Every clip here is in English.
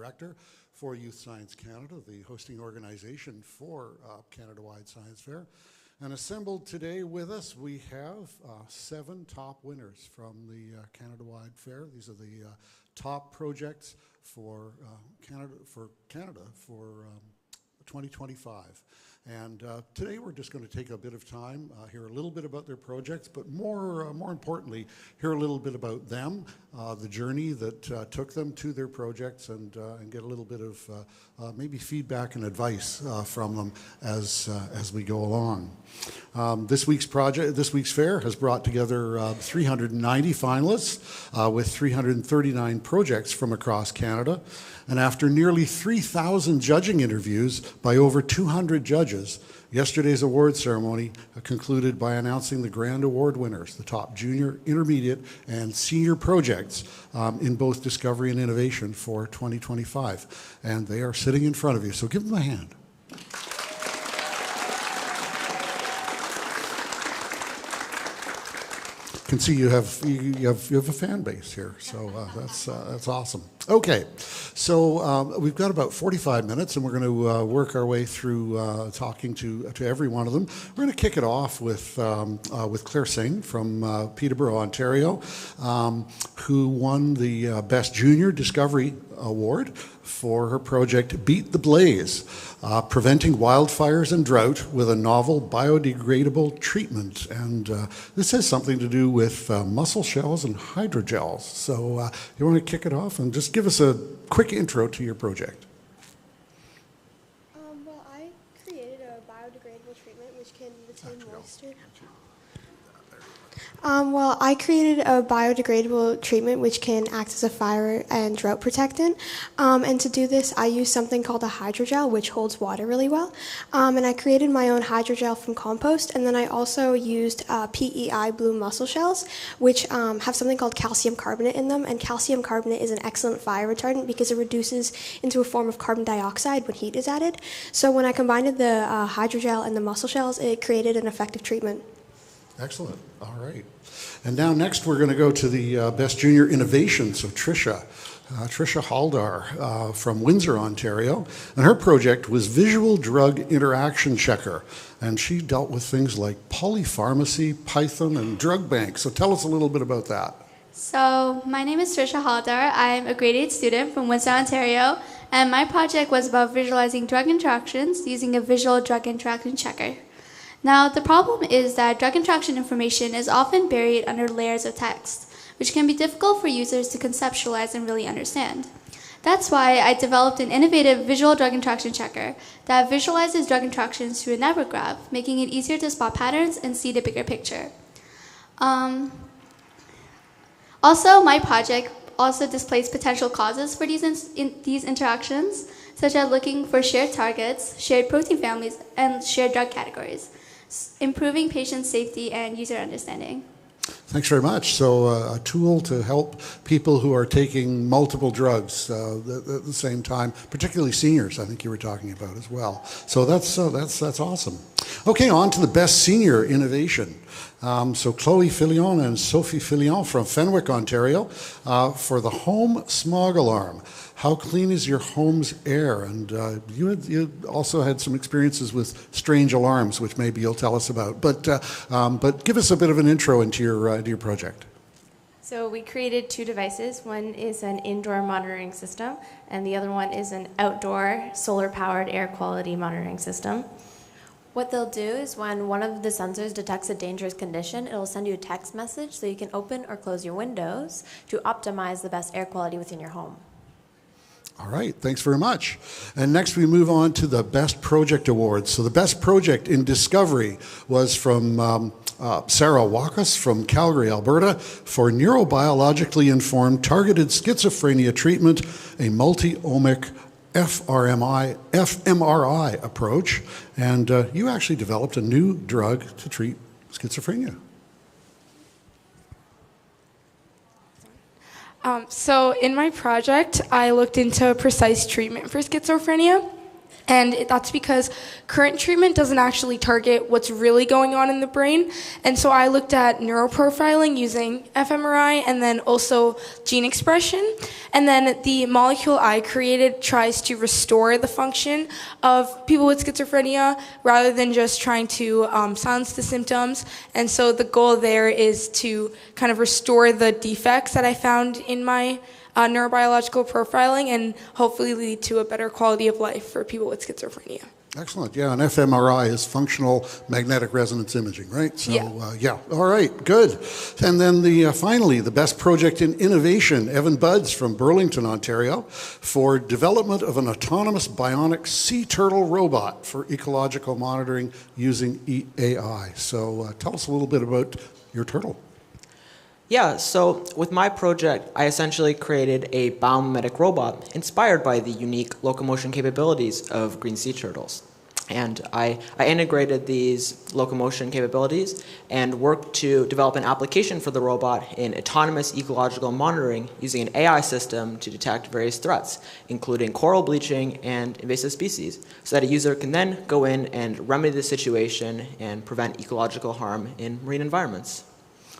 director for Youth Science Canada, the hosting organization for Canada-wide Science Fair. And assembled today with us, we have 7 top winners from the Canada-wide Fair. These are the top projects for Canada for 2025. And today we're just going to take a bit of time, hear a little bit about their projects, but more importantly, hear a little bit about them, the journey that took them to their projects, and get a little bit of maybe feedback and advice from them as we go along. This week's fair has brought together 390 finalists with 339 projects from across Canada. And after nearly 3,000 judging interviews by over 200 judges, yesterday's award ceremony concluded by announcing the grand award winners, the top junior, intermediate, and senior projects in both discovery and innovation for 2025. And they are sitting in front of you, so give them a hand. Can see you have a fan base here, so that's awesome. Okay, so we've got about 45 minutes, and we're going to work our way through talking to every one of them. We're going to kick it off with Claire Singh from Peterborough, Ontario, who won the Best Junior Discovery Award for her project Beat the Blaze, preventing wildfires and drought with a novel biodegradable treatment. And this has something to do with mussel shells and hydrogels. So you want to kick it off and just give us a quick intro to your project. Well, I created a biodegradable treatment which can retain moisture. I created a biodegradable treatment which can act as a fire and drought protectant. And to do this, I used something called a hydrogel, which holds water really well. And I created my own hydrogel from compost. And then I also used PEI blue mussel shells, which have something called calcium carbonate in them. And calcium carbonate is an excellent fire retardant because it reduces into a form of carbon dioxide when heat is added. So when I combined the hydrogel and the mussel shells, it created an effective treatment. Excellent. All right. And now next we're going to go to the Best Junior Innovations of Tricia Haldar from Windsor, Ontario. And her project was Visual Drug Interaction Checker. And she dealt with things like polypharmacy, Python, and drug banks. So tell us a little bit about that. So my name is Tricia Haldar. I'm a grade 8 student from Windsor, Ontario. And my project was about visualizing drug interactions using a visual drug interaction checker. Now, the problem is that drug interaction information is often buried under layers of text, which can be difficult for users to conceptualize and really understand. That's why I developed an innovative visual drug interaction checker that visualizes drug interactions through a network graph, making it easier to spot patterns and see the bigger picture. Also, my project also displays potential causes for these interactions, such as looking for shared targets, shared protein families, and shared drug categories, improving patient safety and user understanding. Thanks very much. So a tool to help people who are taking multiple drugs at the same time, particularly seniors, I think you were talking about as well. So that's awesome. Okay, on to the Best Senior Innovation. So Chloe Filion and Sophie Filion from Fenwick, Ontario, for the home smog alarm. How clean is your home's air? And you also had some experiences with strange alarms, which maybe you'll tell us about. But give us a bit of an intro into your project. So we created 2 devices. One is an indoor monitoring system, and the other one is an outdoor solar-powered air quality monitoring system. What they'll do is when one of the sensors detects a dangerous condition, it'll send you a text message so you can open or close your windows to optimize the best air quality within your home. All right, thanks very much. And next we move on to the Best Project Awards. So the Best Project in Discovery was from Sarah Wakas from Calgary, Alberta, for neurobiologically informed targeted schizophrenia treatment, a multi-omic fMRI approach. And you actually developed a new drug to treat schizophrenia. So in my project, I looked into precise treatment for schizophrenia. And that's because current treatment doesn't actually target what's really going on in the brain. And so I looked at neuroprofiling using fMRI and then also gene expression. And then the molecule I created tries to restore the function of people with schizophrenia rather than just trying to silence the symptoms. And so the goal there is to kind of restore the defects that I found in my neurobiological profiling and hopefully lead to a better quality of life for people with schizophrenia. Excellent. Yeah, and fMRI is functional magnetic resonance imaging, right? So, yeah. All right, good. And then finally, the best project in innovation, Evan Buds from Burlington, Ontario, for development of an autonomous bionic sea turtle robot for ecological monitoring using AI. So tell us a little bit about your turtle. Yeah, so with my project, I essentially created a biomimetic robot inspired by the unique locomotion capabilities of green sea turtles. And I integrated these locomotion capabilities and worked to develop an application for the robot in autonomous ecological monitoring using an AI system to detect various threats, including coral bleaching and invasive species, so that a user can then go in and remedy the situation and prevent ecological harm in marine environments.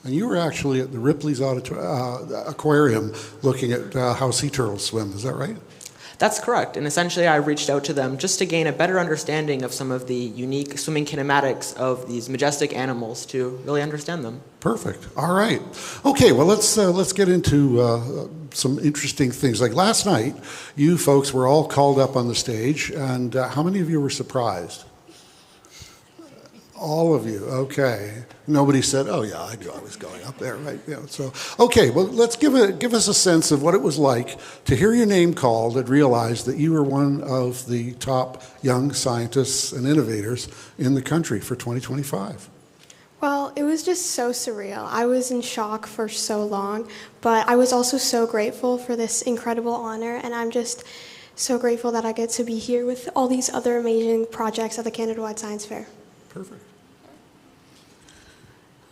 And you were actually at the Ripley's Aquarium looking at how sea turtles swim, is that right? That's correct, and essentially I reached out to them just to gain a better understanding of some of the unique swimming kinematics of these majestic animals to really understand them. Perfect. All right. Okay, well, let's get into some interesting things. Like last night, you folks were all called up on the stage, and how many of you were surprised? All of you, okay. Nobody said, oh yeah, I knew I was going up there, right? Yeah, so, okay, well, let's give us a sense of what it was like to hear your name called and realize that you were one of the top young scientists and innovators in the country for 2025. Well, it was just so surreal. I was in shock for so long, but I was also so grateful for this incredible honor, and I'm just so grateful that I get to be here with all these other amazing projects at the Canada-wide Science Fair. Perfect.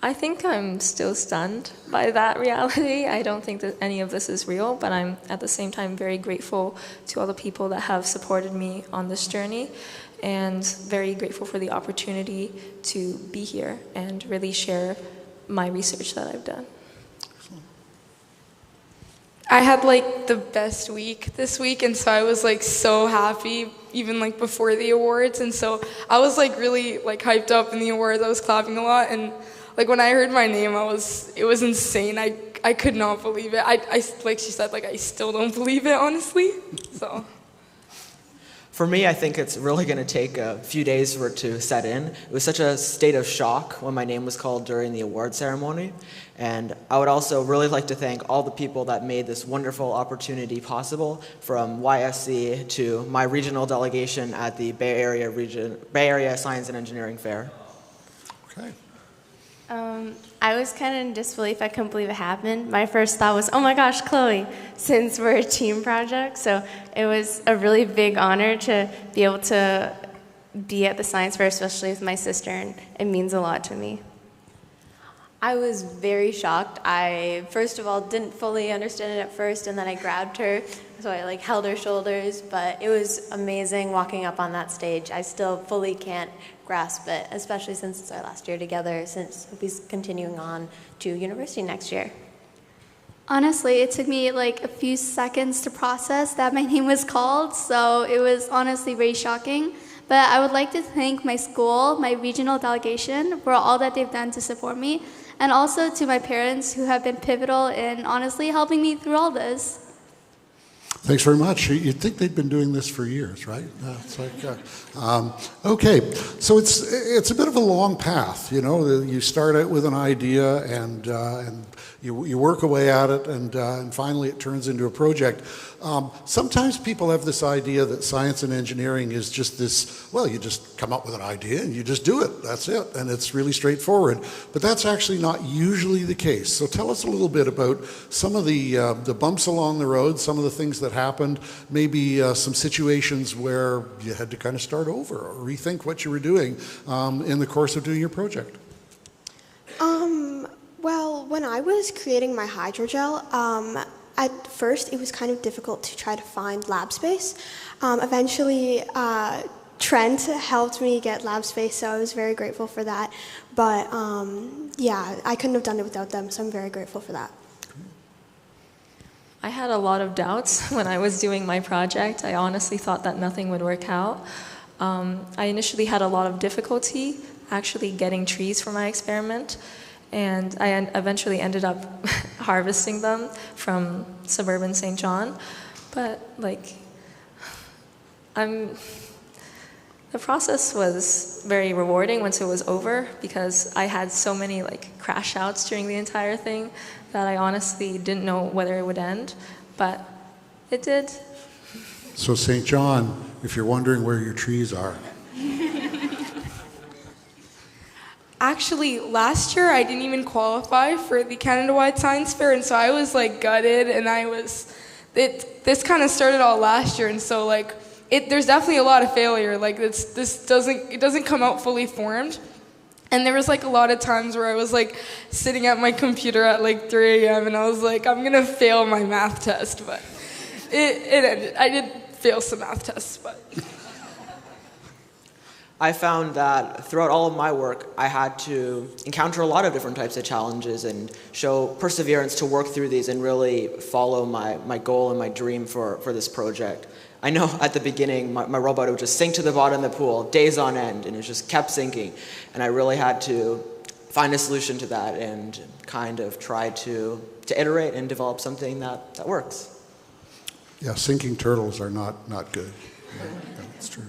I think I'm still stunned by that reality. I don't think that any of this is real, but I'm at the same time very grateful to all the people that have supported me on this journey and very grateful for the opportunity to be here and really share my research that I've done. I had like the best week this week, and so I was like so happy even like before the awards, and so I was like really like hyped up in the awards. I was clapping a lot, and like when I heard my name, it was insane. I could not believe it. I like she said, like I still don't believe it, honestly. So. For me, I think it's really going to take a few days for it to set in. It was such a state of shock when my name was called during the award ceremony. And I would also really like to thank all the people that made this wonderful opportunity possible, from YSC to my regional delegation at the Bay Area Science and Engineering Fair. Okay. I was kind of in disbelief. I couldn't believe it happened. My first thought was, oh my gosh, Chloe, since we're a team project. So it was a really big honor to be able to be at the science fair, especially with my sister, and it means a lot to me. I was very shocked. I, first of all, didn't fully understand it at first, and then I grabbed her, so I like held her shoulders, but it was amazing walking up on that stage. I still fully can't grasp it, especially since it's our last year together, since we'll be continuing on to university next year. Honestly, it took me like a few seconds to process that my name was called, so it was honestly very shocking. But I would like to thank my school, my regional delegation, for all that they've done to support me, and also to my parents who have been pivotal in honestly helping me through all this. Thanks very much. You'd think they'd been doing this for years, right? It's like, okay, so it's a bit of a long path, you know. You start out with an idea and you work away at it, and finally it turns into a project. Sometimes people have this idea that science and engineering is just this, well, you just come up with an idea and you just do it, that's it, and it's really straightforward. But that's actually not usually the case. So tell us a little bit about some of the bumps along the road, some of the things that happened, maybe some situations where you had to kind of start over or rethink what you were doing in the course of doing your project. Well, when I was creating my hydrogel, at first, it was kind of difficult to try to find lab space. Eventually, Trent helped me get lab space, so I was very grateful for that. But yeah, I couldn't have done it without them, so I'm very grateful for that. I had a lot of doubts when I was doing my project. I honestly thought that nothing would work out. I initially had a lot of difficulty actually getting trees for my experiment, and I eventually ended up harvesting them from suburban St. John. But like, the process was very rewarding once it was over, because I had so many like crash outs during the entire thing that I honestly didn't know whether it would end, but it did. So St. John, if you're wondering where your trees are. Actually, last year I didn't even qualify for the Canada-wide Science Fair, and so I was like gutted, and this kind of started all last year, and so like there's definitely a lot of failure. Like it doesn't come out fully formed. And there was like a lot of times where I was like sitting at my computer at like 3 a.m. and I was like, I'm gonna fail my math test, but it ended. I did fail some math tests, but. I found that throughout all of my work, I had to encounter a lot of different types of challenges and show perseverance to work through these and really follow my goal and my dream for this project. I know at the beginning, my robot would just sink to the bottom of the pool, days on end, and it just kept sinking. And I really had to find a solution to that and kind of try to iterate and develop something that works. Yeah, sinking turtles are not good. Yeah, that's true.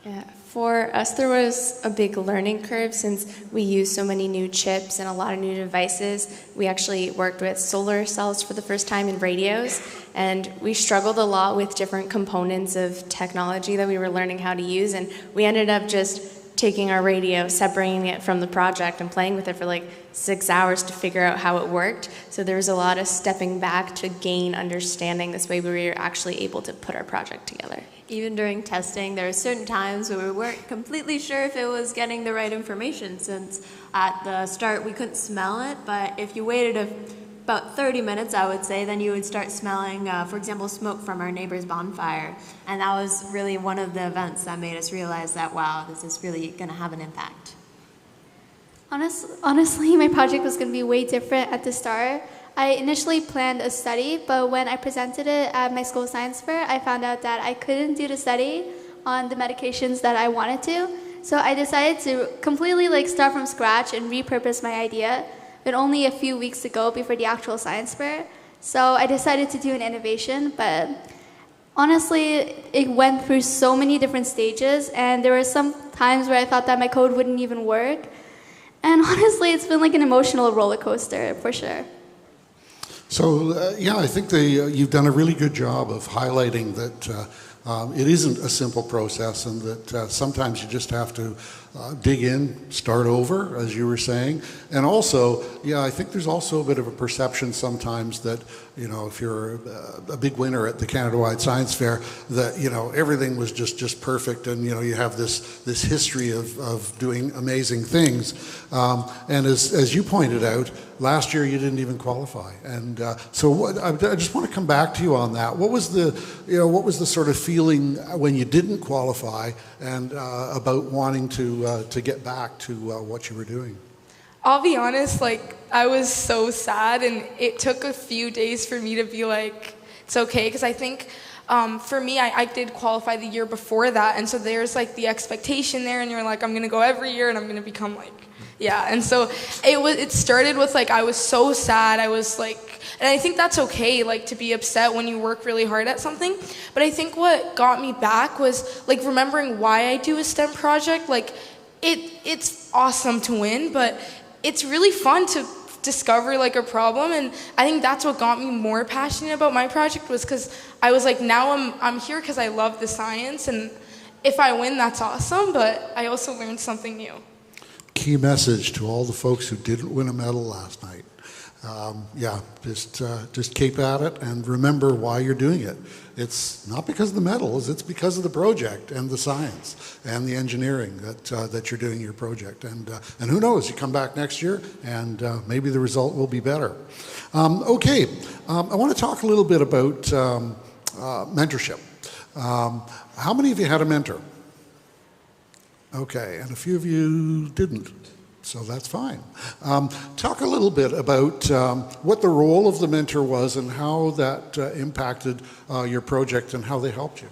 Yeah, for us there was a big learning curve since we use so many new chips and a lot of new devices. We actually worked with solar cells for the first time in radios, and we struggled a lot with different components of technology that we were learning how to use, and we ended up just taking our radio, separating it from the project, and playing with it for like 6 hours to figure out how it worked. So there was a lot of stepping back to gain understanding. This way we were actually able to put our project together. Even during testing, there were certain times where we weren't completely sure if it was getting the right information, since at the start we couldn't smell it, but if you waited about 30 minutes, I would say, then you would start smelling, for example, smoke from our neighbor's bonfire. And that was really one of the events that made us realize that, wow, this is really going to have an impact. Honestly, my project was going to be way different at the start. I initially planned a study, but when I presented it at my school science fair, I found out that I couldn't do the study on the medications that I wanted to. So I decided to completely start from scratch and repurpose my idea, but only a few weeks to go before the actual science fair. So I decided to do an innovation, but honestly, it went through so many different stages, and there were some times where I thought that my code wouldn't even work. And honestly, it's been like an emotional roller coaster, for sure. So, yeah, I think you've done a really good job of highlighting that it isn't a simple process, and that sometimes you just have to dig in, start over, as you were saying. And also, yeah, I think there's also a bit of a perception sometimes that, if you're a big winner at the Canada-wide Science Fair, that, everything was just perfect, and, you have this history of doing amazing things. And as you pointed out, last year you didn't even qualify. And so I just want to come back to you on that. What was the sort of feeling when you didn't qualify, and about wanting to get back to what you were doing? I'll be honest, I was so sad, and it took a few days for me to be like, it's okay, because I think for me, I did qualify the year before that, and so there's the expectation there, and you're like, I'm gonna go every year, and I'm gonna become yeah, and so it started with I was so sad. I was and I think that's okay, to be upset when you work really hard at something. But I think what got me back was remembering why I do a STEM project. It's awesome to win, but it's really fun to discover a problem, and I think that's what got me more passionate about my project, was because I was now I'm here because I love the science, and if I win, that's awesome, but I also learned something new. Key message to all the folks who didn't win a medal last night. Yeah, just keep at it and remember why you're doing it. It's not because of the medals, it's because of the project and the science and the engineering that you're doing your project. And who knows, you come back next year and maybe the result will be better. Okay, I want to talk a little bit about mentorship. How many of you had a mentor? Okay, and a few of you didn't. So that's fine. Talk a little bit about what the role of the mentor was and how that impacted your project and how they helped you.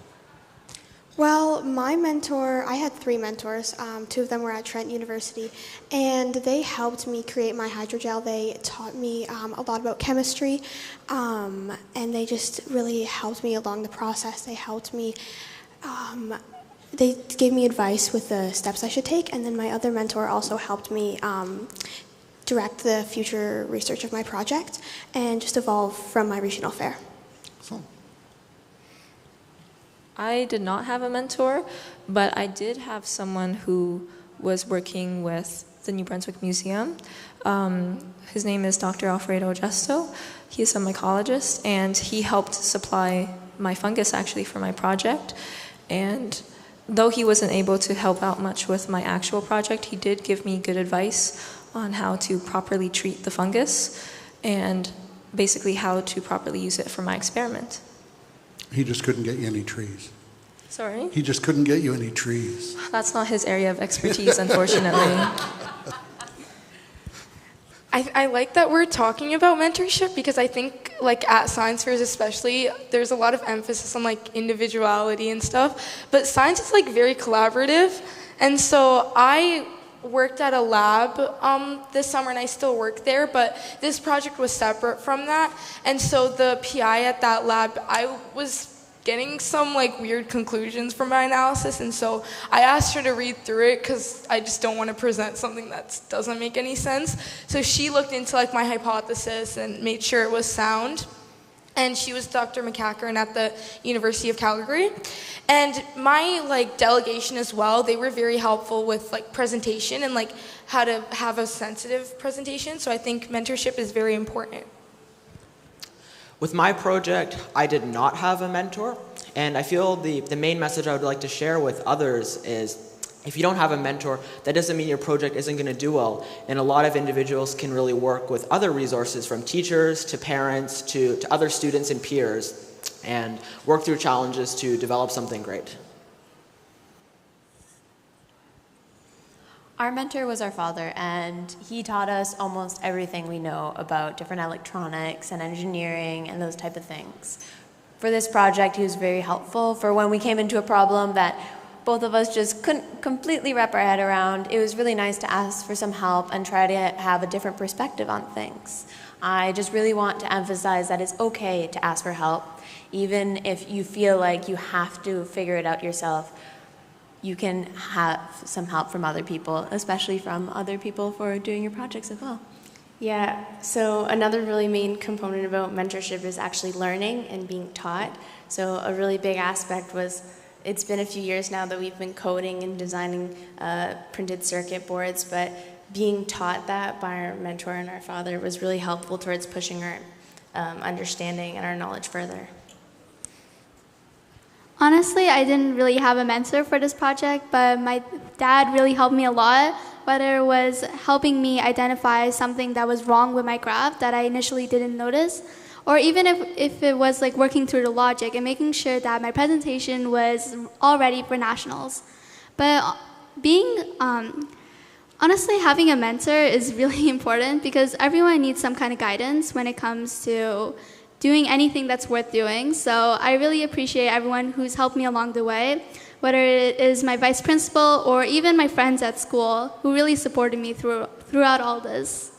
Well, my mentor, I had 3 mentors. 2 of them were at Trent University, and they helped me create my hydrogel. They taught me a lot about chemistry, and they just really helped me along the process. They helped me. They gave me advice with the steps I should take, and then my other mentor also helped me direct the future research of my project and just evolve from my regional fair. So. I did not have a mentor, but I did have someone who was working with the New Brunswick Museum. His name is Dr. Alfredo Gesto. He is a mycologist, and he helped supply my fungus actually for my project. And though he wasn't able to help out much with my actual project, he did give me good advice on how to properly treat the fungus and basically how to properly use it for my experiment. He just couldn't get you any trees. Sorry? He just couldn't get you any trees. That's not his area of expertise, unfortunately. I like that we're talking about mentorship because I think, like, at science fairs especially, there's a lot of emphasis on, like, individuality and stuff, but science is, like, very collaborative. And so I worked at a lab this summer, and I still work there, but this project was separate from that. And so the PI at that lab, I was getting some like weird conclusions from my analysis, and so I asked her to read through it because I just don't want to present something that doesn't make any sense. So she looked into like my hypothesis and made sure it was sound. And she was Dr. McCackern at the University of Calgary. And my like delegation as well, they were very helpful with like presentation and like how to have a sensitive presentation. So I think mentorship is very important. With my project, I did not have a mentor, and I feel the main message I would like to share with others is if you don't have a mentor, that doesn't mean your project isn't going to do well, and a lot of individuals can really work with other resources from teachers to parents to other students and peers and work through challenges to develop something great. Our mentor was our father, and he taught us almost everything we know about different electronics and engineering and those type of things. For this project, he was very helpful for when we came into a problem that both of us just couldn't completely wrap our head around. It was really nice to ask for some help and try to have a different perspective on things. I just really want to emphasize that it's okay to ask for help, even if you feel like you have to figure it out yourself. You can have some help from other people, especially from other people for doing your projects as well. Yeah, so another really main component about mentorship is actually learning and being taught. So a really big aspect was, it's been a few years now that we've been coding and designing printed circuit boards, but being taught that by our mentor and our father was really helpful towards pushing our understanding and our knowledge further. Honestly, I didn't really have a mentor for this project, but my dad really helped me a lot, whether it was helping me identify something that was wrong with my graph that I initially didn't notice, or even if it was like working through the logic and making sure that my presentation was all ready for nationals. But honestly, having a mentor is really important because everyone needs some kind of guidance when it comes to doing anything that's worth doing. So I really appreciate everyone who's helped me along the way, whether it is my vice principal or even my friends at school who really supported me throughout all this.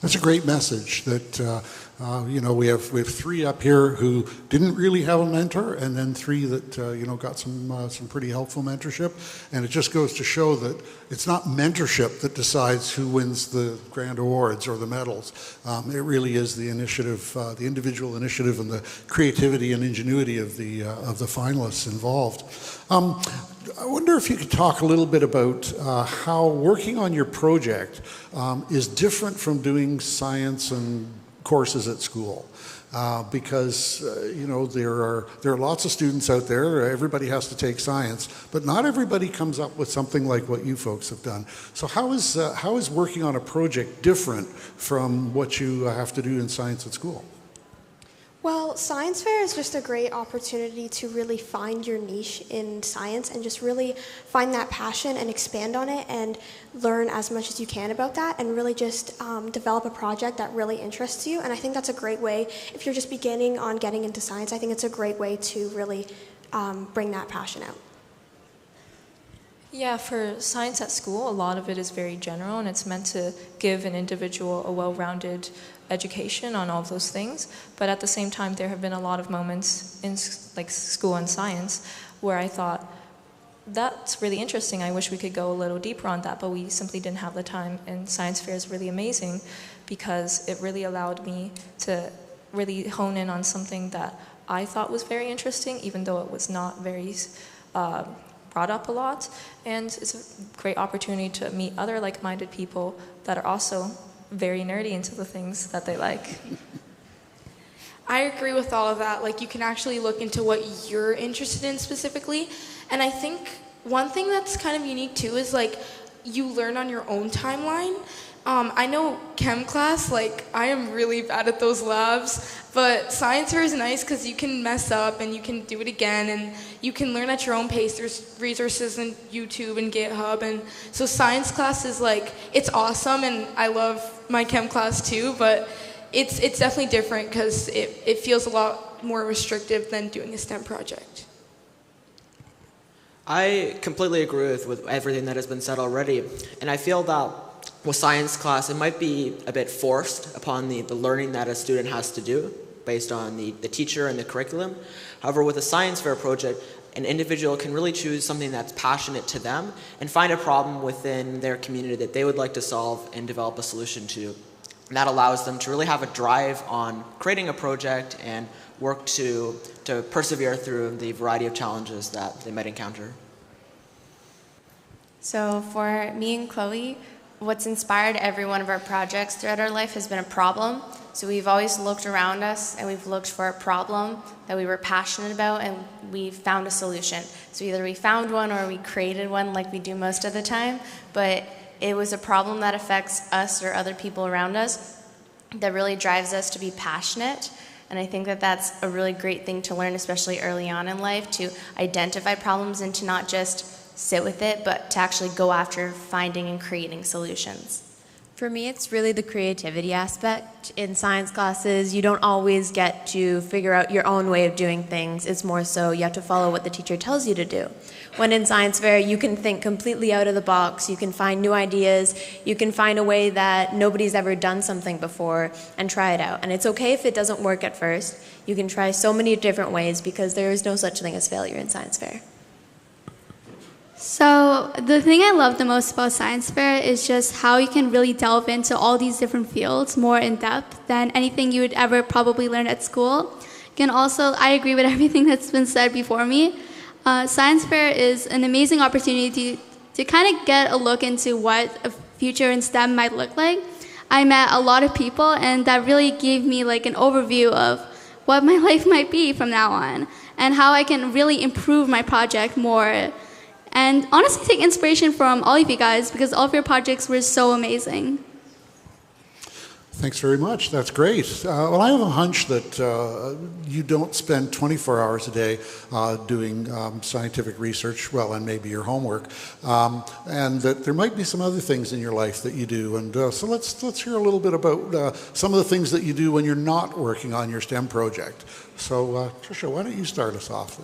That's a great message that, we have 3 up here who didn't really have a mentor, and then 3 that, got some pretty helpful mentorship. And it just goes to show that it's not mentorship that decides who wins the grand awards or the medals. It really is the initiative, the individual initiative and the creativity and ingenuity of the finalists involved. I wonder if you could talk a little bit about how working on your project is different from doing science and courses at school. Because you know, there are lots of students out there. Everybody has to take science, but not everybody comes up with something like what you folks have done. So how is working on a project different from what you have to do in science at school? Well, science fair is just a great opportunity to really find your niche in science and just really find that passion and expand on it and learn as much as you can about that and really just develop a project that really interests you. And I think that's a great way, if you're just beginning on getting into science, I think it's a great way to really bring that passion out. Yeah, for science at school, a lot of it is very general, and it's meant to give an individual a well-rounded education on all of those things. But at the same time, there have been a lot of moments in like school and science where I thought, that's really interesting. I wish we could go a little deeper on that, but we simply didn't have the time. And science fair is really amazing because it really allowed me to really hone in on something that I thought was very interesting, even though it was not very brought up a lot. And it's a great opportunity to meet other like-minded people that are also very nerdy into the things that they like. I agree with all of that. Like, you can actually look into what you're interested in specifically. And I think one thing that's kind of unique too is like you learn on your own timeline. I know chem class, like I am really bad at those labs, but science fair is nice because you can mess up and you can do it again and you can learn at your own pace. There's resources on YouTube and GitHub, and so science class is like, it's awesome, and I love my chem class too, but it's definitely different because it feels a lot more restrictive than doing a STEM project. I completely agree with everything that has been said already, and I feel that with science class, it might be a bit forced upon the learning that a student has to do based on the teacher and the curriculum. However, with a science fair project, an individual can really choose something that's passionate to them and find a problem within their community that they would like to solve and develop a solution to. And that allows them to really have a drive on creating a project and work to persevere through the variety of challenges that they might encounter. So for me and Chloe, what's inspired every one of our projects throughout our life has been a problem. So we've always looked around us and we've looked for a problem that we were passionate about and we found a solution. So either we found one or we created one like we do most of the time, but it was a problem that affects us or other people around us that really drives us to be passionate. And I think that that's a really great thing to learn, especially early on in life, to identify problems and to not just sit with it, but to actually go after finding and creating solutions. For me, it's really the creativity aspect. In science classes, you don't always get to figure out your own way of doing things. It's more so you have to follow what the teacher tells you to do. When in science fair, you can think completely out of the box. You can find new ideas. You can find a way that nobody's ever done something before and try it out. And it's okay if it doesn't work at first. You can try so many different ways because there is no such thing as failure in science fair. So the thing I love the most about science fair is just how you can really delve into all these different fields more in depth than anything you would ever probably learn at school. And also, I agree with everything that's been said before me. Science fair is an amazing opportunity to kind of get a look into what a future in STEM might look like. I met a lot of people, and that really gave me like an overview of what my life might be from now on and how I can really improve my project more. And honestly, take inspiration from all of you guys because all of your projects were so amazing. Thanks very much. That's great. Well, I have a hunch that you don't spend 24 hours a day doing scientific research, well, and maybe your homework, and that there might be some other things in your life that you do. And so let's hear a little bit about some of the things that you do when you're not working on your STEM project. So, Tricia, why don't you start us off?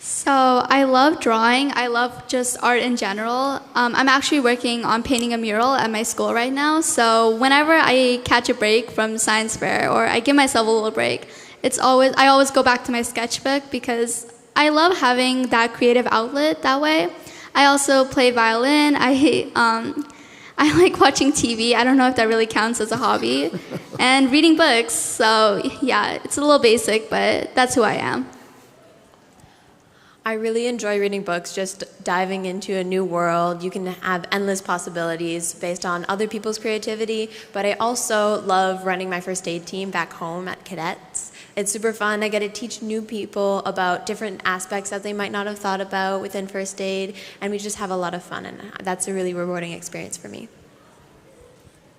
So I love drawing. I love just art in general. I'm actually working on painting a mural at my school right now. So whenever I catch a break from science fair or I give myself a little break, I always go back to my sketchbook because I love having that creative outlet that way. I also play violin. I like watching TV. I don't know if that really counts as a hobby. And reading books. So yeah, it's a little basic, but that's who I am. I really enjoy reading books, just diving into a new world. You can have endless possibilities based on other people's creativity, but I also love running my first aid team back home at Cadets. It's super fun. I get to teach new people about different aspects that they might not have thought about within first aid, and we just have a lot of fun, and that's a really rewarding experience for me.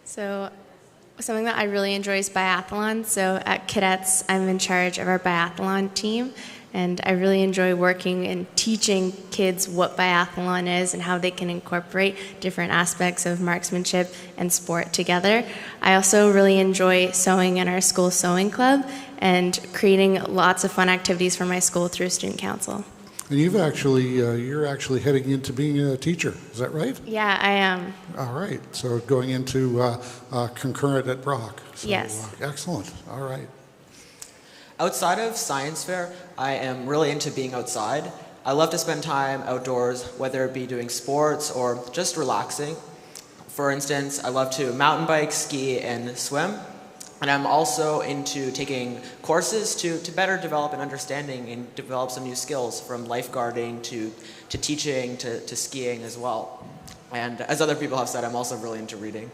So something that I really enjoy is biathlon. So at Cadets, I'm in charge of our biathlon team, and I really enjoy working and teaching kids what biathlon is and how they can incorporate different aspects of marksmanship and sport together. I also really enjoy sewing in our school sewing club and creating lots of fun activities for my school through student council. And you're actually heading into being a teacher, is that right? Yeah, I am. All right, so going into concurrent at Brock. So, yes. Excellent, all right. Outside of science fair, I am really into being outside. I love to spend time outdoors, whether it be doing sports or just relaxing. For instance, I love to mountain bike, ski, and swim. And I'm also into taking courses to better develop an understanding and develop some new skills, from lifeguarding to teaching to skiing as well. And as other people have said, I'm also really into reading.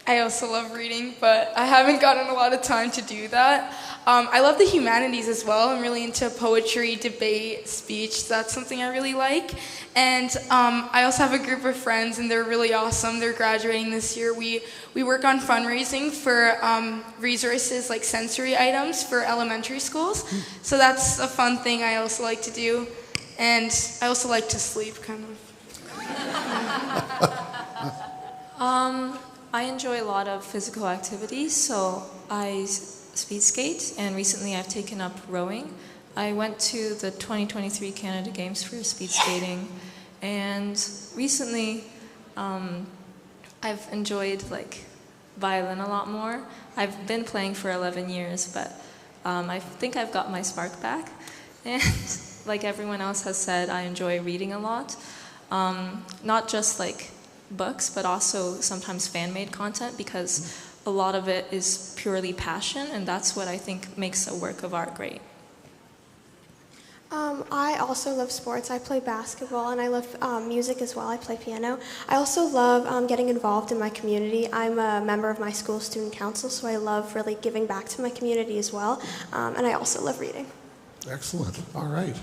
I also love reading, but I haven't gotten a lot of time to do that. I love the humanities as well. I'm really into poetry, debate, speech. That's something I really like. And I also have a group of friends, and they're really awesome. They're graduating this year. We work on fundraising for resources like sensory items for elementary schools. So that's a fun thing I also like to do. And I also like to sleep, kind of. I enjoy a lot of physical activities, so I speed skate, and recently I've taken up rowing. I went to the 2023 Canada Games for speed skating, and recently I've enjoyed violin a lot more. I've been playing for 11 years, but I think I've got my spark back. And like everyone else has said, I enjoy reading a lot, not just books, but also sometimes fan-made content, because a lot of it is purely passion, and that's what I think makes a work of art great. I also love sports. I play basketball, and I love music as well. I play piano. I also love getting involved in my community. I'm a member of my school student council, so I love really giving back to my community as well, and I also love reading. Excellent, all right.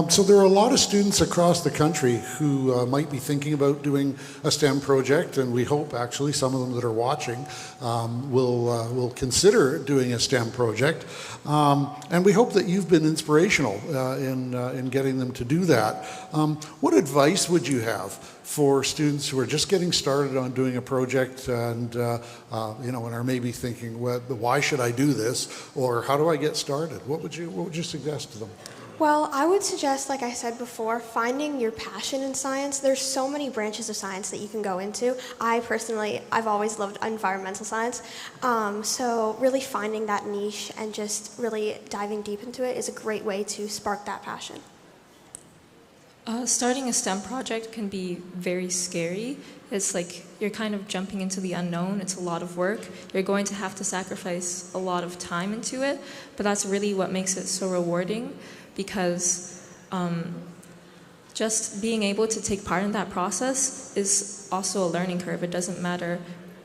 So there are a lot of students across the country who might be thinking about doing a STEM project, and we hope actually some of them that are watching will consider doing a STEM project. And we hope that you've been inspirational in getting them to do that. What advice would you have for students who are just getting started on doing a project and and are maybe thinking, well, why should I do this, or how do I get started? What would you suggest to them? Well, I would suggest, like I said before, finding your passion in science. There's so many branches of science that you can go into. I've always loved environmental science. So really finding that niche and just really diving deep into it is a great way to spark that passion. Starting a STEM project can be very scary. It's like you're kind of jumping into the unknown. It's a lot of work. You're going to have to sacrifice a lot of time into it, but that's really what makes it so rewarding, because just being able to take part in that process is also a learning curve. It doesn't matter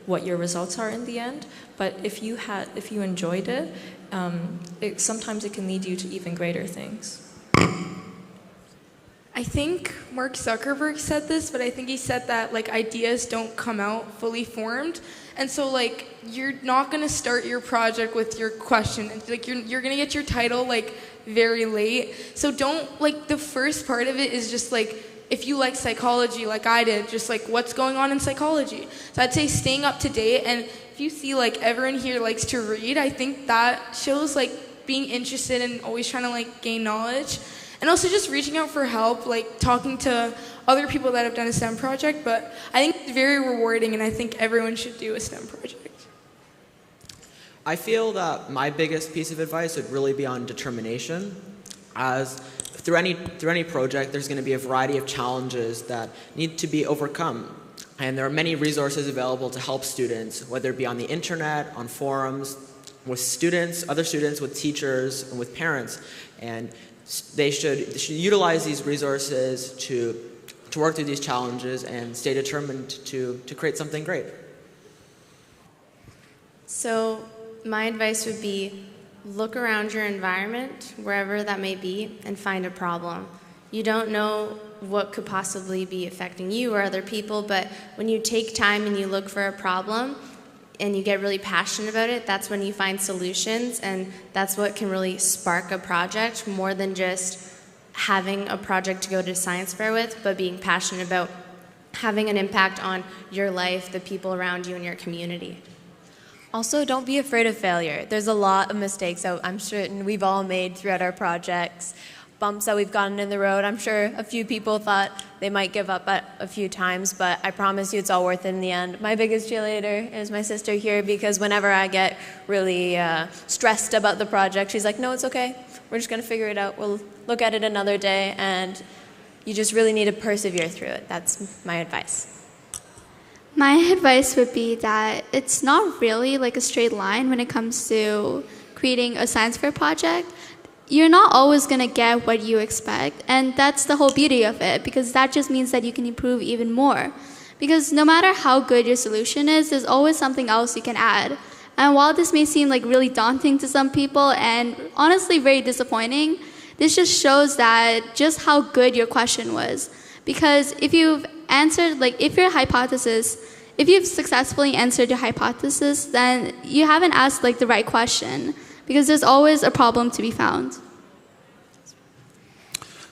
what your results are in the end, but if you enjoyed it, sometimes it can lead you to even greater things. I think Mark Zuckerberg said this, but I think he said that ideas don't come out fully formed. And so you're not going to start your project with your question. You're going to get your title very late. So don't the first part of it is just if you like psychology like I did, just what's going on in psychology. So I'd say staying up to date, and if you see everyone here likes to read, I think that shows being interested and always trying to gain knowledge. And also just reaching out for help, talking to other people that have done a STEM project. But I think it's very rewarding, and I think everyone should do a STEM project. I feel that my biggest piece of advice would really be on determination. As through any project, there's going to be a variety of challenges that need to be overcome. And there are many resources available to help students, whether it be on the internet, on forums, students, other students, with teachers, and with parents, and they should utilize these resources to work through these challenges and stay determined to create something great. So my advice would be look around your environment, wherever that may be, and find a problem. You don't know what could possibly be affecting you or other people, but when you take time and you look for a problem and you get really passionate about it, that's when you find solutions, and that's what can really spark a project more than just having a project to go to science fair with, but being passionate about having an impact on your life, the people around you, and your community. Also, don't be afraid of failure. There's a lot of mistakes that I'm sure we've all made throughout our projects. Bumps that we've gotten in the road. I'm sure a few people thought they might give up at a few times, but I promise you it's all worth it in the end. My biggest cheerleader is my sister here, because whenever I get really stressed about the project, she's like, no, it's okay. We're just going to figure it out. We'll look at it another day, and you just really need to persevere through it. That's my advice. My advice would be that it's not really like a straight line when it comes to creating a science fair project. You're not always going to get what you expect, and that's the whole beauty of it, because that just means that you can improve even more. Because no matter how good your solution is, there's always something else you can add. And while this may seem like really daunting to some people and honestly very disappointing, this just shows that just how good your question was. Because if you've answered, like if you've successfully answered your hypothesis, then you haven't asked like the right question, because there's always a problem to be found.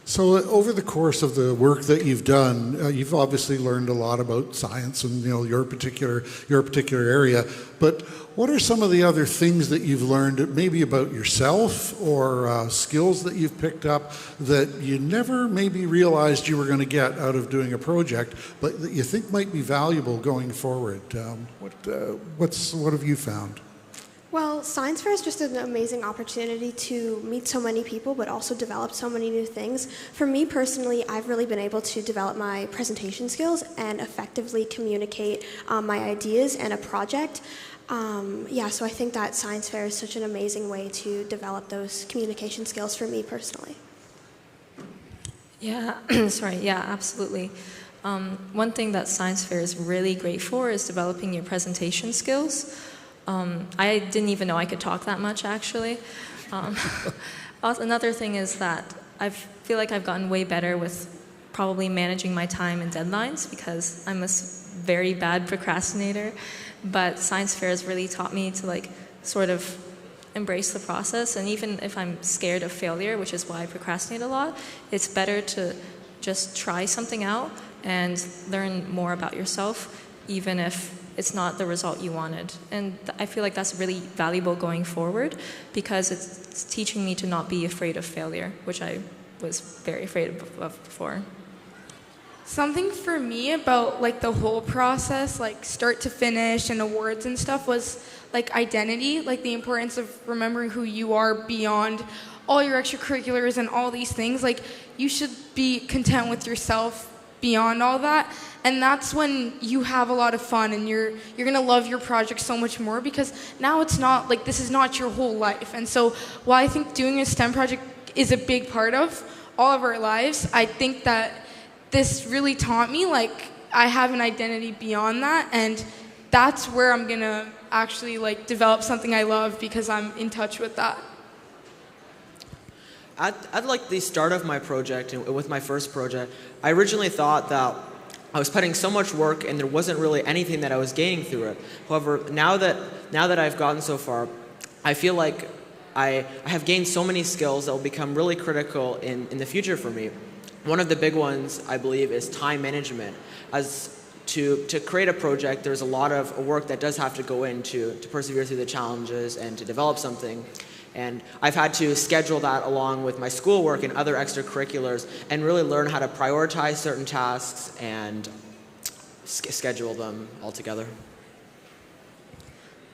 So over the course of the work that you've done, you've obviously learned a lot about science and your particular area. But what are some of the other things that you've learned, maybe about yourself or skills that you've picked up that you never maybe realized you were going to get out of doing a project, but that you think might be valuable going forward? What have you found? Well, science fair is just an amazing opportunity to meet so many people, but also develop so many new things. For me personally, I've really been able to develop my presentation skills and effectively communicate my ideas and a project. So I think that science fair is such an amazing way to develop those communication skills for me personally. Yeah, absolutely. One thing that science fair is really great for is developing your presentation skills. I didn't even know I could talk that much, actually. Another thing is that I feel like I've gotten way better with probably managing my time and deadlines, because I'm a very bad procrastinator. But science fair has really taught me to sort of embrace the process. And even if I'm scared of failure, which is why I procrastinate a lot, it's better to just try something out and learn more about yourself, even if it's not the result you wanted. And I feel like that's really valuable going forward, because it's teaching me to not be afraid of failure, which I was very afraid of before. Something for me about the whole process, start to finish and awards and stuff, was identity, the importance of remembering who you are beyond all your extracurriculars and all these things. You should be content with yourself beyond all that, and that's when you have a lot of fun, and you're gonna love your project so much more, because now it's not this is not your whole life. And so while I think doing a STEM project is a big part of all of our lives, I think that this really taught me I have an identity beyond that, and that's where I'm gonna actually develop something I love, because I'm in touch with that. At the start of my project, and with my first project, I originally thought that I was putting so much work and there wasn't really anything that I was gaining through it. However, now that I've gotten so far, I feel like I have gained so many skills that will become really critical in the future for me. One of the big ones, I believe, is time management. As to create a project, there's a lot of work that does have to go in to persevere through the challenges and to develop something. And I've had to schedule that along with my schoolwork and other extracurriculars, and really learn how to prioritize certain tasks and schedule them all together.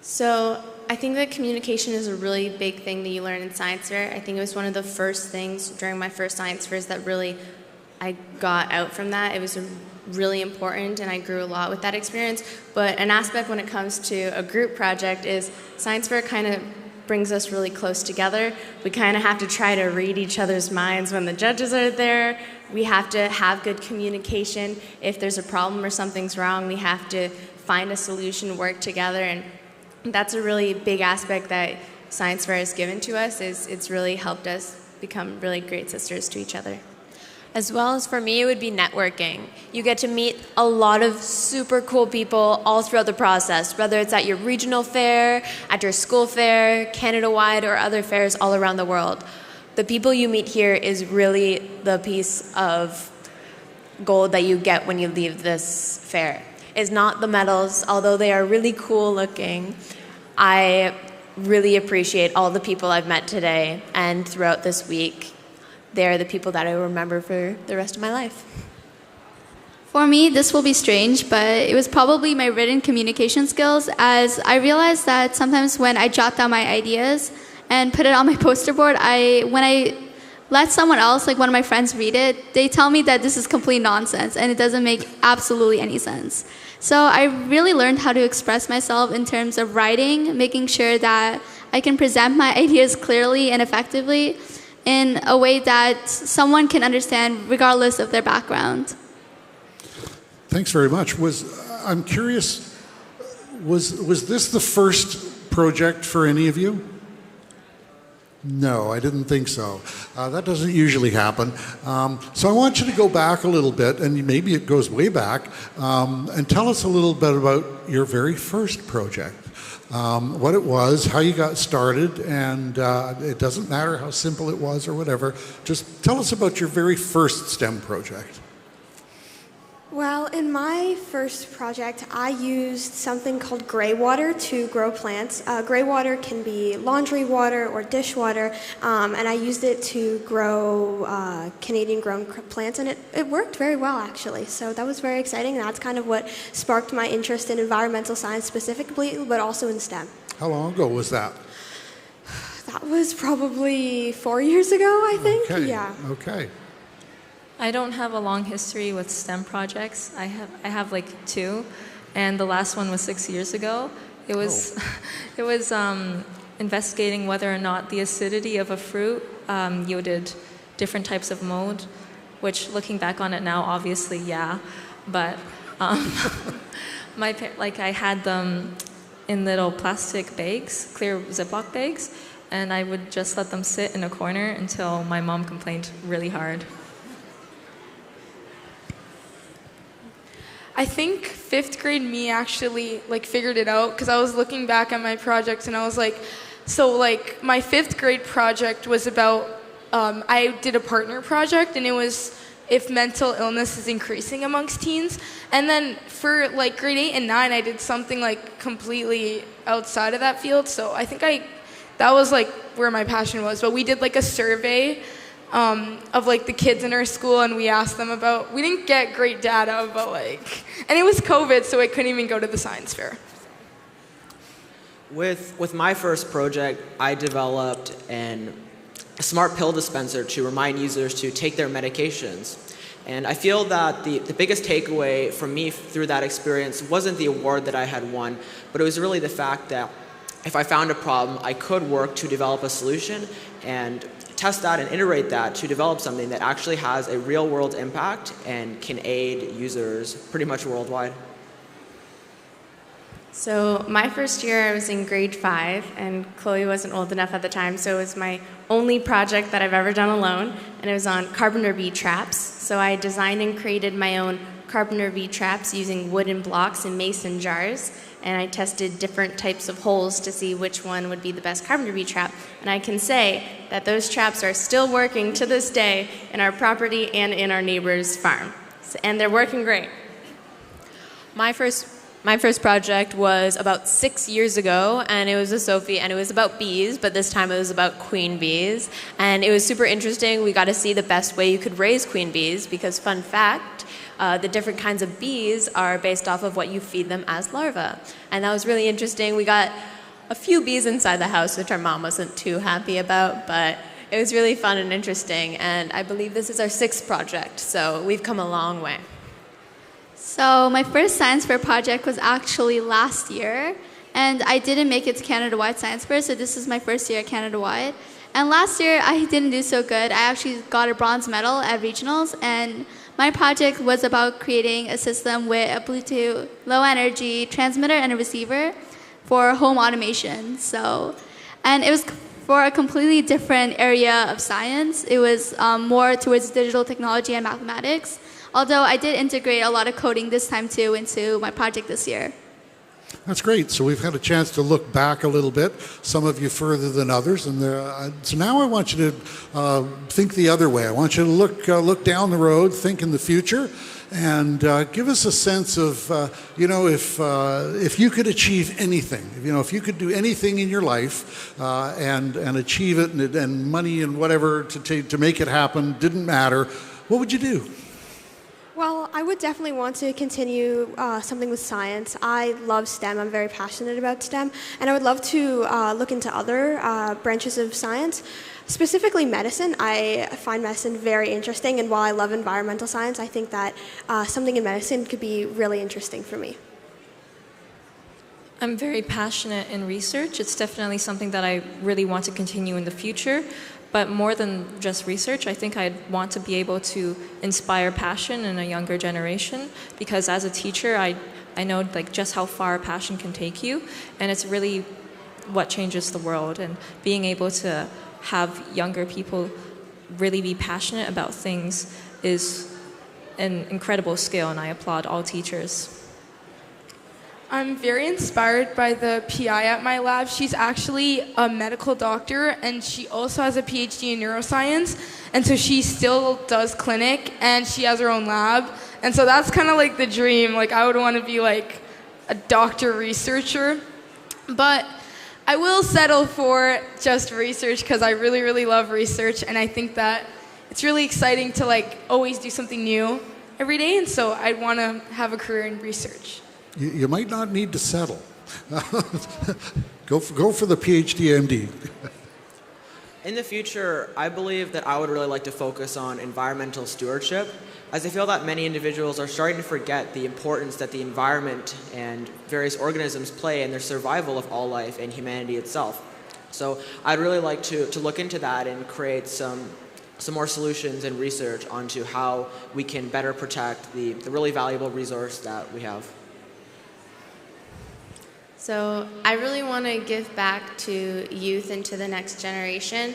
So I think that communication is a really big thing that you learn in science fair. I think it was one of the first things during my first science fairs that really I got out from that. It was really important, and I grew a lot with that experience. But an aspect when it comes to a group project is science fair kind of brings us really close together. We kind of have to try to read each other's minds when the judges are there. We have to have good communication. If there's a problem or something's wrong, we have to find a solution, work together, and that's a really big aspect that Science Fair has given to us. It's really helped us become really great sisters to each other. As well as for me, it would be networking. You get to meet a lot of super cool people all throughout the process, whether it's at your regional fair, at your school fair, Canada-wide, or other fairs all around the world. The people you meet here is really the piece of gold that you get when you leave this fair. It's not the medals, although they are really cool looking. I really appreciate all the people I've met today and throughout this week. They're the people that I will remember for the rest of my life. For me, this will be strange, but it was probably my written communication skills, as I realized that sometimes when I jot down my ideas and put it on my poster board, when I let someone else, like one of my friends, read it, they tell me that this is complete nonsense and it doesn't make absolutely any sense. So I really learned how to express myself in terms of writing, making sure that I can present my ideas clearly and effectively in a way that someone can understand regardless of their background. Thanks very much. I'm curious, was this the first project for any of you? No, I didn't think so. That doesn't usually happen. So I want you to go back a little bit, and maybe it goes way back, and tell us a little bit about your very first project. What it was, how you got started, and it doesn't matter how simple it was or whatever. Just tell us about your very first STEM project. Well, in my first project, I used something called gray water to grow plants. Gray water can be laundry water or dishwater, and I used it to grow Canadian-grown plants, and it worked very well, actually. So that was very exciting, and that's kind of what sparked my interest in environmental science specifically, but also in STEM. How long ago was that? That was probably 4 years ago, I think. Okay. Yeah. Okay. I don't have a long history with STEM projects. I have like 2, and the last one was 6 years ago. It was investigating whether or not the acidity of a fruit yielded different types of mold, which looking back on it now, obviously, yeah. But I had them in little plastic bags, clear Ziploc bags, and I would just let them sit in a corner until my mom complained really hard. I think 5th grade me actually figured it out, because I was looking back at my projects and I was like, my 5th grade project was about, I did a partner project, and it was if mental illness is increasing amongst teens. And then for grade 8 and 9, I did something completely outside of that field. So I think that was where my passion was. But we did a survey of the kids in our school, and we asked them about, we didn't get great data, but and it was COVID, so I couldn't even go to the science fair. With my first project, I developed a smart pill dispenser to remind users to take their medications. And I feel that the biggest takeaway from me through that experience wasn't the award that I had won, but it was really the fact that if I found a problem, I could work to develop a solution and test that and iterate that to develop something that actually has a real-world impact and can aid users pretty much worldwide. So my first year I was in grade 5, and Chloe wasn't old enough at the time, so it was my only project that I've ever done alone, and it was on carpenter bee traps. So I designed and created my own carpenter bee traps using wooden blocks and mason jars, and I tested different types of holes to see which one would be the best carpenter bee trap. And I can say that those traps are still working to this day in our property and in our neighbor's farm. And they're working great. My first project was about 6 years ago, and it was a Sophie, and it was about bees, but this time it was about queen bees. And it was super interesting. We got to see the best way you could raise queen bees, because fun fact, the different kinds of bees are based off of what you feed them as larvae. And that was really interesting. We got a few bees inside the house, which our mom wasn't too happy about, but it was really fun and interesting. And I believe this is our 6th project, so we've come a long way. So my first science fair project was actually last year, And I didn't make it to Canada-wide Science Fair, so this is my first year at Canada-wide. And last year, I didn't do so good. I actually got a bronze medal at regionals, and my project was about creating a system with a Bluetooth low-energy transmitter and a receiver for home automation. And it was for a completely different area of science. It was more towards digital technology and mathematics, although I did integrate a lot of coding this time too into my project this year. That's great. So we've had a chance to look back a little bit, some of you further than others. And so now I want you to think the other way. I want you to look down the road, think in the future, and give us a sense of, if you could achieve anything, if you could do anything in your life and achieve it, and money and whatever to make it happen didn't matter, what would you do? Well, I would definitely want to continue something with science. I love STEM. I'm very passionate about STEM. And I would love to look into other branches of science, specifically medicine. I find medicine very interesting. And while I love environmental science, I think that something in medicine could be really interesting for me. I'm very passionate in research. It's definitely something that I really want to continue in the future. But more than just research, I think I'd want to be able to inspire passion in a younger generation, because as a teacher, I know just how far passion can take you, and it's really what changes the world. And being able to have younger people really be passionate about things is an incredible skill, and I applaud all teachers. I'm very inspired by the PI at my lab. She's actually a medical doctor, and she also has a PhD in neuroscience, and so she still does clinic, and she has her own lab, and so that's kind of like the dream. I would want to be like a doctor researcher, but I will settle for just research because I really, really love research, and I think that it's really exciting to always do something new every day, and so I'd want to have a career in research. You might not need to settle. Go for the PhD MD. In the future, I believe that I would really like to focus on environmental stewardship, as I feel that many individuals are starting to forget the importance that the environment and various organisms play in their survival of all life and humanity itself. So I'd really like to look into that and create some more solutions and research onto how we can better protect the really valuable resource that we have. So I really want to give back to youth and to the next generation.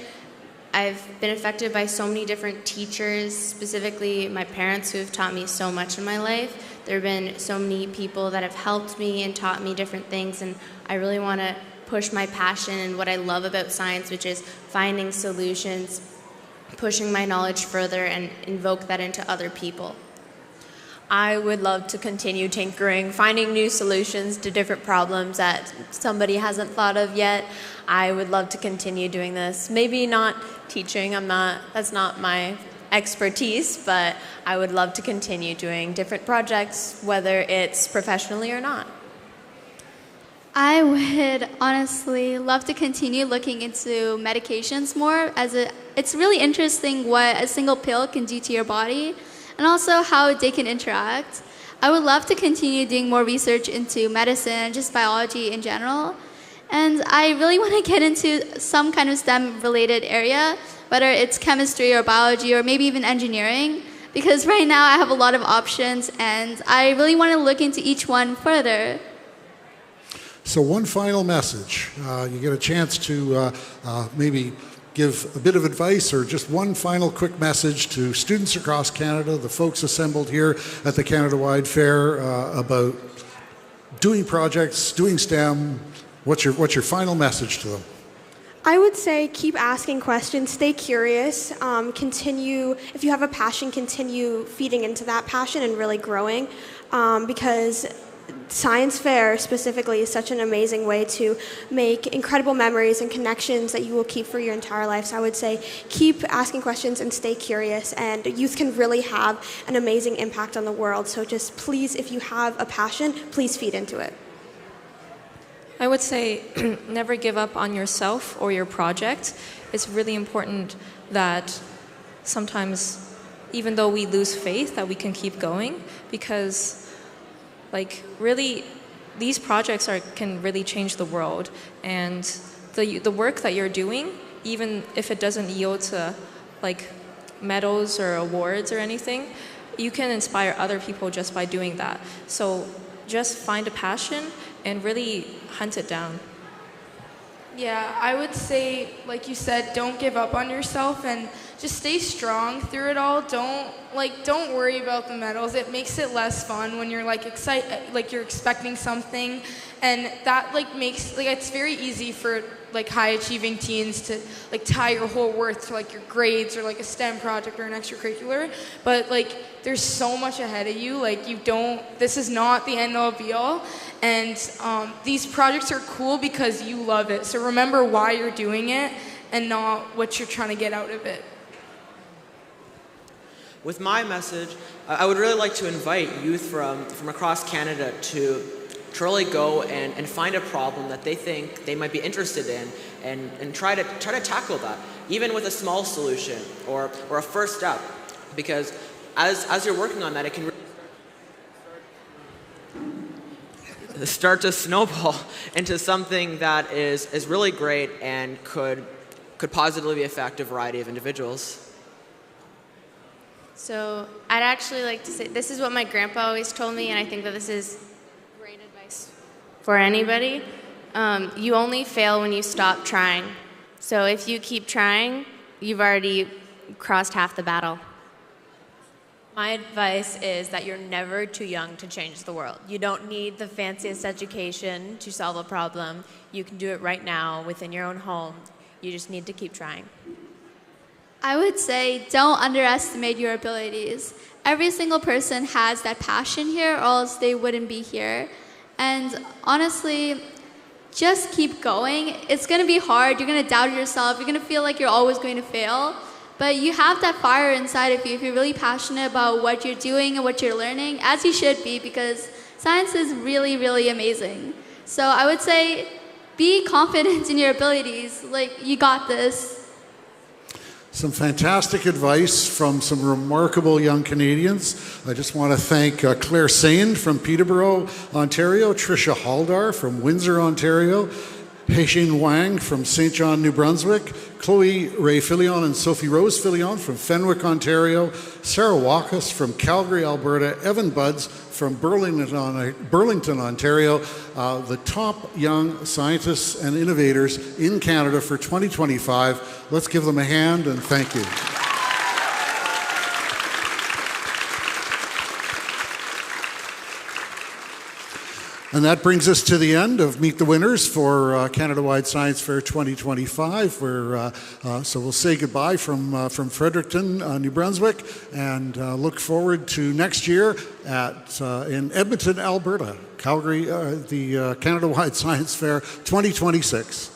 I've been affected by so many different teachers, specifically my parents, who have taught me so much in my life. There have been so many people that have helped me and taught me different things, and I really want to push my passion and what I love about science, which is finding solutions, pushing my knowledge further, and invoke that into other people. I would love to continue tinkering, finding new solutions to different problems that somebody hasn't thought of yet. I would love to continue doing this. Maybe not teaching, that's not my expertise, but I would love to continue doing different projects, whether it's professionally or not. I would honestly love to continue looking into medications more, as it's really interesting what a single pill can do to your body, and also how they can interact. I would love to continue doing more research into medicine and just biology in general. And I really want to get into some kind of STEM-related area, whether it's chemistry or biology or maybe even engineering, because right now I have a lot of options and I really want to look into each one further. So one final message. You get a chance to maybe give a bit of advice or just one final quick message to students across Canada, the folks assembled here at the Canada-wide Fair, about doing projects, doing STEM. What's your final message to them? I would say keep asking questions, stay curious, continue, if you have a passion, continue feeding into that passion and really growing, because Science Fair specifically is such an amazing way to make incredible memories and connections that you will keep for your entire life. So I would say keep asking questions and stay curious, and youth can really have an amazing impact on the world. So just please, if you have a passion, please feed into it. I would say never give up on yourself or your project. It's really important that sometimes, even though we lose faith, that we can keep going, because really these projects can really change the world, and the work that you're doing, even if it doesn't yield to like medals or awards or anything, you can inspire other people just by doing that. So just find a passion and really hunt it down. Yeah, I would say, like you said, don't give up on yourself and just stay strong through it all. Don't worry about the medals. It makes it less fun when you're like excited, like you're expecting something, and that makes it's very easy for like high achieving teens to like tie your whole worth to like your grades or like a STEM project or an extracurricular. But like there's so much ahead of you. Like this is not the end all be all. And these projects are cool because you love it. So remember why you're doing it and not what you're trying to get out of it. With my message, I would really like to invite youth from across Canada to really go and find a problem that they think they might be interested in and try to tackle that, even with a small solution or a first step. Because as you're working on that, it can start to snowball into something that is really great and could positively affect a variety of individuals. So I'd actually like to say, this is what my grandpa always told me, and I think that this is great advice for anybody. You only fail when you stop trying. So if you keep trying, you've already crossed half the battle. My advice is that you're never too young to change the world. You don't need the fanciest education to solve a problem. You can do it right now within your own home. You just need to keep trying. I would say don't underestimate your abilities. Every single person has that passion here, or else they wouldn't be here. And honestly, just keep going. It's going to be hard. You're going to doubt yourself. You're going to feel like you're always going to fail. But you have that fire inside of you if you're really passionate about what you're doing and what you're learning, as you should be, because science is really, really amazing. So I would say be confident in your abilities. Like, you got this. Some fantastic advice from some remarkable young Canadians. I just want to thank Claire Sain from Peterborough, Ontario, Tricia Haldar from Windsor, Ontario, Haixin Wang from St. John, New Brunswick, Chloe Ray Filion and Sophie Rose Filion from Fenwick, Ontario, Sarah Wakas from Calgary, Alberta, Evan Buds from Burlington, Ontario, the top young scientists and innovators in Canada for 2025. Let's give them a hand and thank you. And that brings us to the end of Meet the Winners for Canada-wide Science Fair 2025. So we'll say goodbye from Fredericton, New Brunswick, and look forward to next year in Edmonton, Alberta, Calgary, the Canada-wide Science Fair 2026.